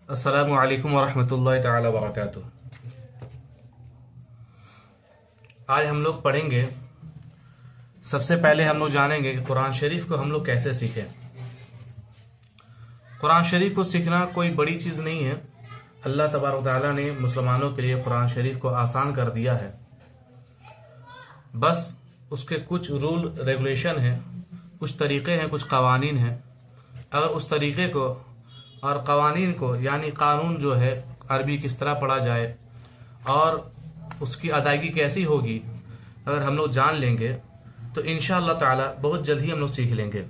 अस्सलामु अलैकुम वरहमतुल्लाहि ताला वबरकातुह। आज हम लोग पढ़ेंगे। सबसे पहले हम लोग जानेंगे कि कुरान शरीफ को हम लोग कैसे सीखें। कुरान शरीफ को सीखना कोई बड़ी चीज़ नहीं है। अल्लाह तबारक व तआला ने मुसलमानों के लिए कुरान शरीफ को आसान कर दिया है। बस उसके कुछ रूल रेगुलेशन हैं, कुछ तरीक़े हैं, कुछ कवानीन हैं। अगर उस तरीक़े को और कवानीन को यानी कानून जो है अरबी किस तरह पढ़ा जाए और उसकी अदायगी कैसी होगी, अगर हम लोग जान लेंगे तो इंशाअल्लाह ताला बहुत जल्द ही हम लोग सीख लेंगे।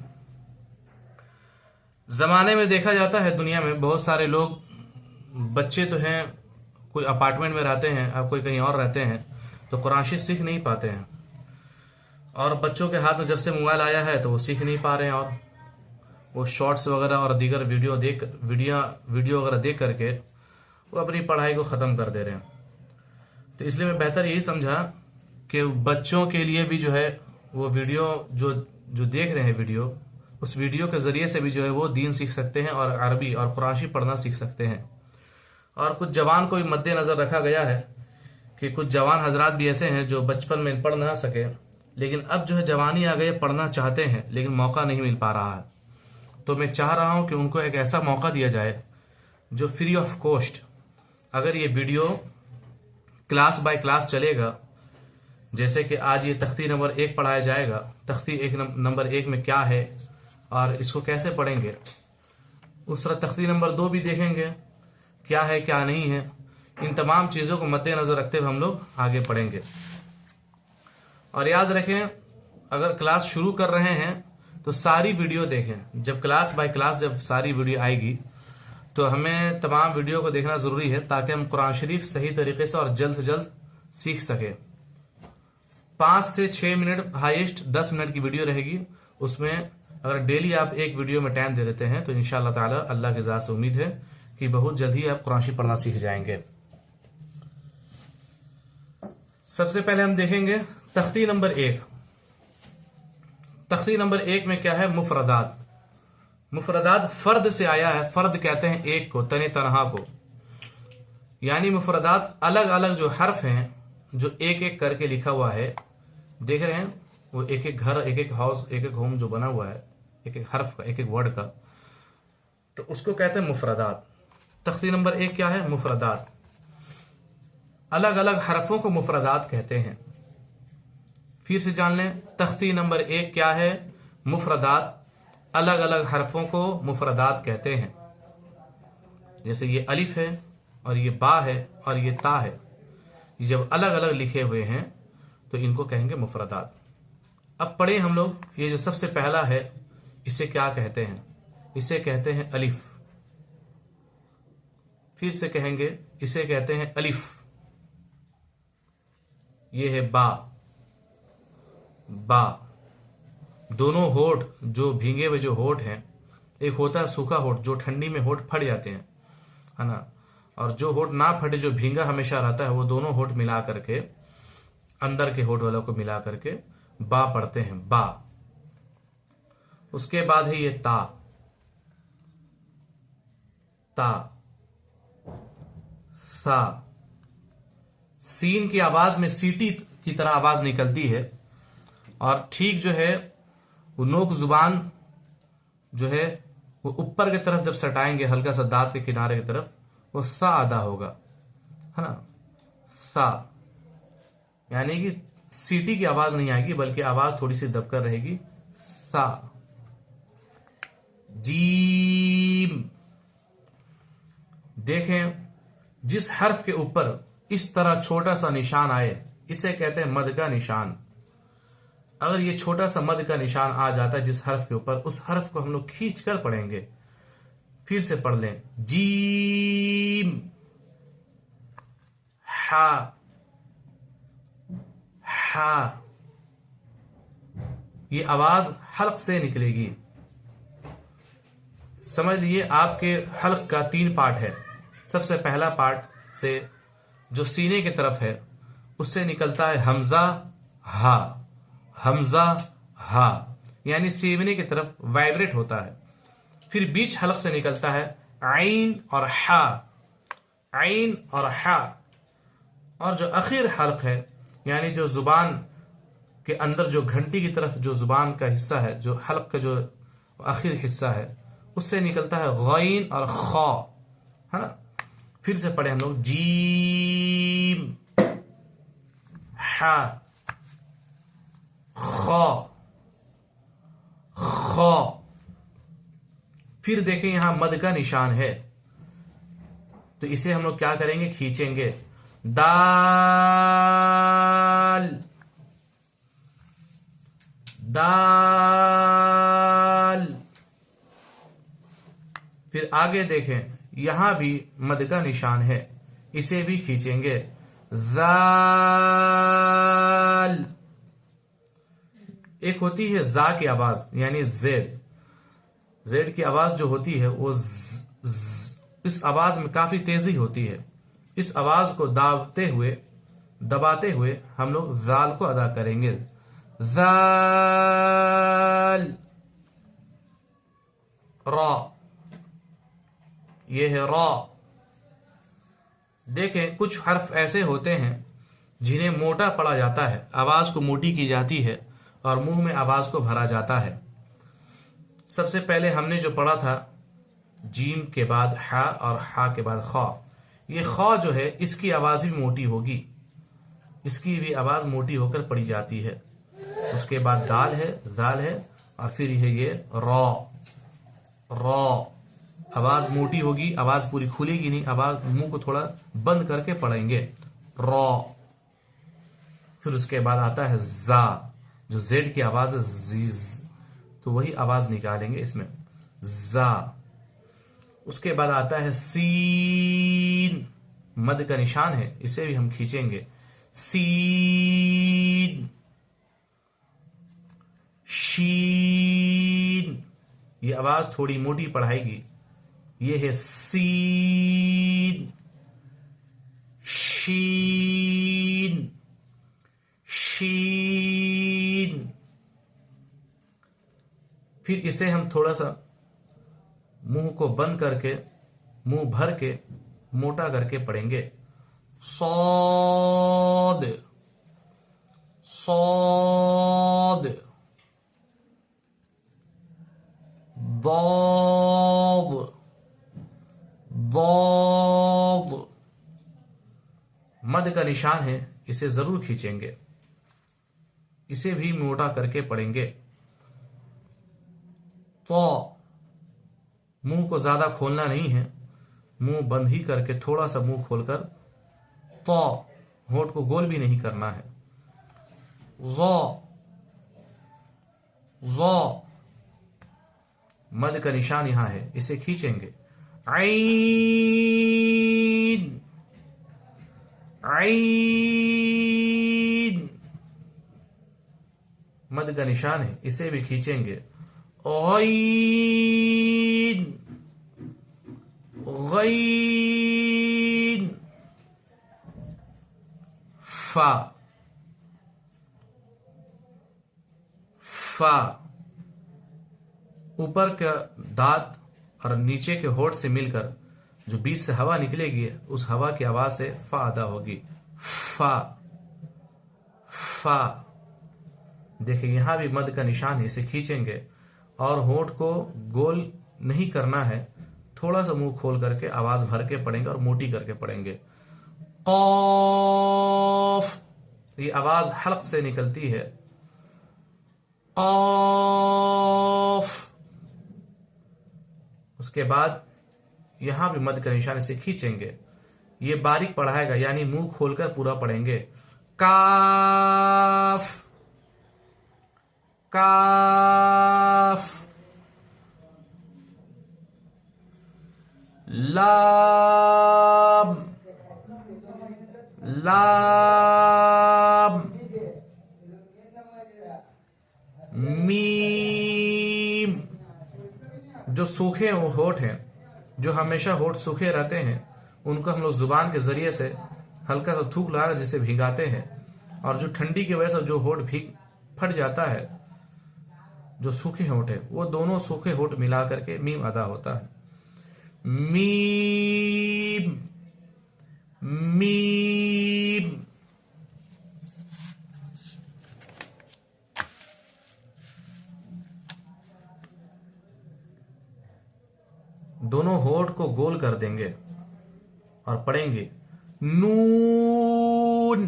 ज़माने में देखा जाता है दुनिया में बहुत सारे लोग, बच्चे तो हैं, कोई अपार्टमेंट में रहते हैं और कोई कहीं और रहते हैं, तो कुरान शरीफ सीख नहीं पाते हैं। और बच्चों के हाथ में जब से मोबाइल आया है तो वो सीख नहीं पा रहे हैं और वो शॉर्ट्स वगैरह और दीगर वीडियो वगैरह देख करके वो अपनी पढ़ाई को ख़त्म कर दे रहे हैं। तो इसलिए मैं बेहतर यही समझा कि बच्चों के लिए भी जो है वो वीडियो जो जो देख रहे हैं वीडियो, उस वीडियो के ज़रिए से भी जो है वो दीन सीख सकते हैं और अरबी और कुरान शरीफ पढ़ना सीख सकते हैं। और कुछ जवान को भी मद्देनज़र रखा गया है कि कुछ जवान हजरात भी ऐसे हैं जो बचपन में पढ़ ना सके, लेकिन अब जो है जवानी आ गई, पढ़ना चाहते हैं लेकिन मौका नहीं मिल पा रहा है। तो मैं चाह रहा हूं कि उनको एक ऐसा मौका दिया जाए जो फ्री ऑफ कॉस्ट, अगर ये वीडियो क्लास बाय क्लास चलेगा, जैसे कि आज ये तख्ती नंबर 1 पढ़ाया जाएगा, तख्ती नंबर 1 में क्या है और इसको कैसे पढ़ेंगे, उस तरह तख्ती नंबर 2 भी देखेंगे क्या है क्या नहीं है। इन तमाम चीज़ों को मद्देनज़र रखते हुए हम लोग आगे पढ़ेंगे। और याद रखें, अगर क्लास शुरू कर रहे हैं तो सारी वीडियो देखें। जब क्लास बाय क्लास जब सारी वीडियो आएगी तो हमें तमाम वीडियो को देखना ज़रूरी है ताकि हम कुरान शरीफ सही तरीके से और जल्द से जल्द सीख सकें। 5 से 6 मिनट, हाईएस्ट 10 मिनट की वीडियो रहेगी। उसमें अगर डेली आप एक वीडियो में टाइम दे देते हैं तो इंशाअल्लाह ताला अल्लाह की ज़ात से उम्मीद है कि बहुत जल्द ही आप कुरान शरीफ पढ़ना सीख जाएंगे। सबसे पहले हम देखेंगे तख्ती नंबर 1। तख्ती नंबर 1 में क्या है? मुफरदात। मुफरदात फर्द से आया है। फर्द कहते हैं एक को, तने तनहा को। यानी मुफरदात अलग अलग जो हर्फ हैं, जो एक एक करके लिखा हुआ है, देख रहे हैं वो एक एक घर, एक एक हाउस, एक एक होम जो बना हुआ है, एक एक हर्फ का, एक एक वर्ड का, तो उसको कहते हैं मुफरदात। तख्ती नंबर 1 क्या है? मुफरदात। अलग अलग हरफों को मुफरदात कहते हैं। फिर से जान लें, तख्ती नंबर 1 क्या है? मुफरदात। अलग अलग हरफों को मुफरदात कहते हैं। जैसे ये अलिफ है और ये बा है और ये ता है, जब अलग अलग लिखे हुए हैं तो इनको कहेंगे मुफरदात। अब पढ़े हम लोग, ये जो सबसे पहला है इसे क्या कहते हैं? इसे कहते हैं अलिफ। फिर से कहेंगे, इसे कहते हैं अलिफ। ये है बा। बा। दोनों होठ जो भींगे हुए जो होठ हैं, एक होता है सूखा होठ जो ठंडी में होठ फट जाते हैं, है ना, और जो होठ ना फटे जो भींगा हमेशा रहता है, वो दोनों होठ मिला करके, अंदर के होठ वालों को मिला करके बा पढ़ते हैं, बा। उसके बाद है ये ता। ता। सा। सीन की आवाज में सीटी की तरह आवाज निकलती है और ठीक जो है वो नोक जुबान जो है वो ऊपर की तरफ जब सटाएंगे, हल्का सा दांत के किनारे की तरफ, वो सा अदा होगा, है ना, सा। यानी कि सीटी की आवाज नहीं आएगी बल्कि आवाज थोड़ी सी दबकर रहेगी, सा। जीम। देखें, जिस हर्फ के ऊपर इस तरह छोटा सा निशान आए इसे कहते हैं मद का निशान। अगर ये छोटा सा मद का निशान आ जाता है जिस हर्फ के ऊपर, उस हर्फ को हम लोग खींच कर पढ़ेंगे। फिर से पढ़ लें, जीम, हा, हा। ये आवाज हल्क से निकलेगी। समझ लिए, आपके हल्क का 3 पार्ट है। सबसे पहला पार्ट से जो सीने की तरफ है उससे निकलता है हमजा हा, हमजा हा, यानी सीने की तरफ वाइब्रेट होता है। फिर बीच हलक से निकलता है आइन और हा, आइन और हा। और जो आखिर हल्क है, यानी जो जुबान के अंदर जो घंटी की तरफ जो जुबान का हिस्सा है, जो हल्क का जो आखिर हिस्सा है, उससे निकलता है गैन और खा, है ना। फिर से पढ़े हम लोग, जीम, हा, खा, खा। फिर देखें यहां मद का निशान है, तो इसे हम लोग क्या करेंगे, खींचेंगे। दाल, दाल। फिर आगे देखें, यहां भी मद का निशान है, इसे भी खींचेंगे। जाल। एक होती है जा की आवाज, यानी जेड, जेड की आवाज जो होती है वो इस आवाज में काफी तेजी होती है। इस आवाज को दबाते हुए हम लोग जाल को अदा करेंगे। जाल, रा, ये है रा। देखें कुछ हर्फ ऐसे होते हैं जिन्हें मोटा पढ़ा जाता है, आवाज को मोटी की जाती है और मुंह में आवाज को भरा जाता है। सबसे पहले हमने जो पढ़ा था, जीम के बाद हा और हा के बाद खा। ये खा जो है इसकी आवाज भी मोटी होगी, इसकी भी आवाज मोटी होकर पढ़ी जाती है। उसके बाद दाल है, दाल है, और फिर ये रॉ, रॉ। आवाज मोटी होगी, आवाज पूरी खुलेगी नहीं, आवाज मुंह को थोड़ा बंद करके पढ़ेंगे, रॉ। फिर उसके बाद आता है जा, जो जेड की आवाज है, जीज, तो वही आवाज निकालेंगे इसमें, जा। उसके बाद आता है सीन, मद का निशान है, इसे भी हम खींचेंगे। सीन, शीन, ये आवाज थोड़ी मोटी पढ़ाएगी, ये है सीन, शीन, शीन। फिर इसे हम थोड़ा सा मुंह को बंद करके, मुंह भर के मोटा करके पढ़ेंगे। Saud, Saud, dop, dop. मद का निशान है, इसे जरूर खींचेंगे, इसे भी मोटा करके पढ़ेंगे। तो मुंह को ज्यादा खोलना नहीं है, मुंह बंद ही करके थोड़ा सा मुंह खोलकर, तो होठ को गोल भी नहीं करना है। ज़ो, ज़ो, मद का निशान यहां है, इसे खींचेंगे। आइन, आइन, मद का निशान है, इसे भी खींचेंगे। गैन, गैन, फा, फा। ऊपर का दांत और नीचे के होठ से मिलकर जो बीच से हवा निकलेगी, उस हवा की आवाज से फा अदा होगी, फा, फा। देखिए यहां भी मद का निशान है, इसे खींचेंगे और होठ को गोल नहीं करना है, थोड़ा सा मुंह खोल करके आवाज भर के पढ़ेंगे और मोटी करके पढ़ेंगे। कौफ, ये आवाज हल्क से निकलती है, कौफ। उसके बाद यहां भी मद का निशान, इसे खींचेंगे, ये बारीक पढ़ाएगा, यानी मुंह खोलकर पूरा पढ़ेंगे। काफ, काफ, लाम, लाम, मीम। जो सूखे होठ हैं, जो हमेशा होठ सूखे रहते हैं, उनको हम लोग जुबान के जरिए से हल्का सा थूक लगा जिसे भिगाते हैं, और जो ठंडी की वजह से जो होठ भीग फट जाता है, जो सूखे होठ है, वो दोनों सूखे होठ मिला करके मीम अदा होता है। Meme, meme. दोनों होठ को गोल कर देंगे और पढ़ेंगे नून,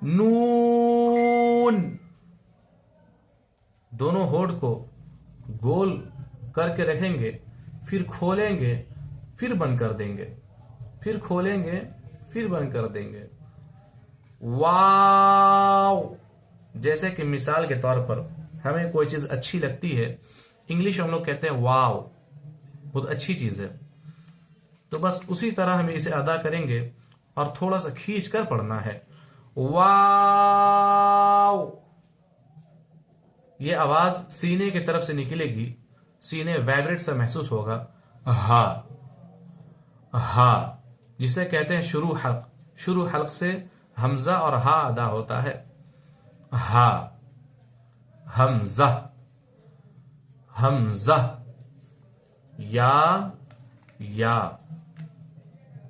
नून। दोनों होठ को गोल करके रखेंगे, फिर खोलेंगे, फिर बंद कर देंगे, फिर खोलेंगे, फिर बंद कर देंगे। वाव। जैसे कि मिसाल के तौर पर हमें कोई चीज अच्छी लगती है, इंग्लिश हम लोग कहते हैं वाव, बहुत अच्छी चीज है। तो बस उसी तरह हमें इसे अदा करेंगे और थोड़ा सा खींच कर पढ़ना है। वाव। ये आवाज सीने की तरफ से निकलेगी, सीने वाइब्रेट सा महसूस होगा। हा, हा, जिसे कहते हैं शुरू हल्क। शुरू हल्क से हमजा और हा अदा होता है। हा, हमजा, हमजा। या,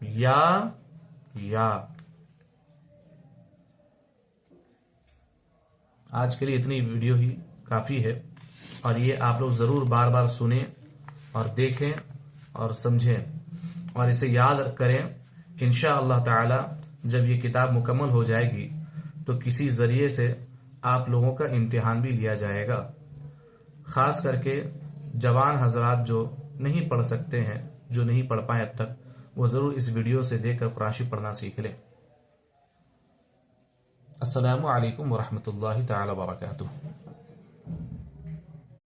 या, या। आज के लिए इतनी वीडियो ही काफी है, और ये आप लोग जरूर बार बार सुने और देखें और समझें और इसे याद करें। इंशा अल्लाह ताला जब ये किताब मुकम्मल हो जाएगी तो किसी जरिए से आप लोगों का इम्तिहान भी लिया जाएगा। खास करके जवान हजरात जो नहीं पढ़ सकते हैं, जो नहीं पढ़ पाए अब तक, वो जरूर इस वीडियो से देखकर कुरान पढ़ना सीख लें। अस्सलामु अलैकुम वरहमतुल्लाहि तआला वबरकातुहू।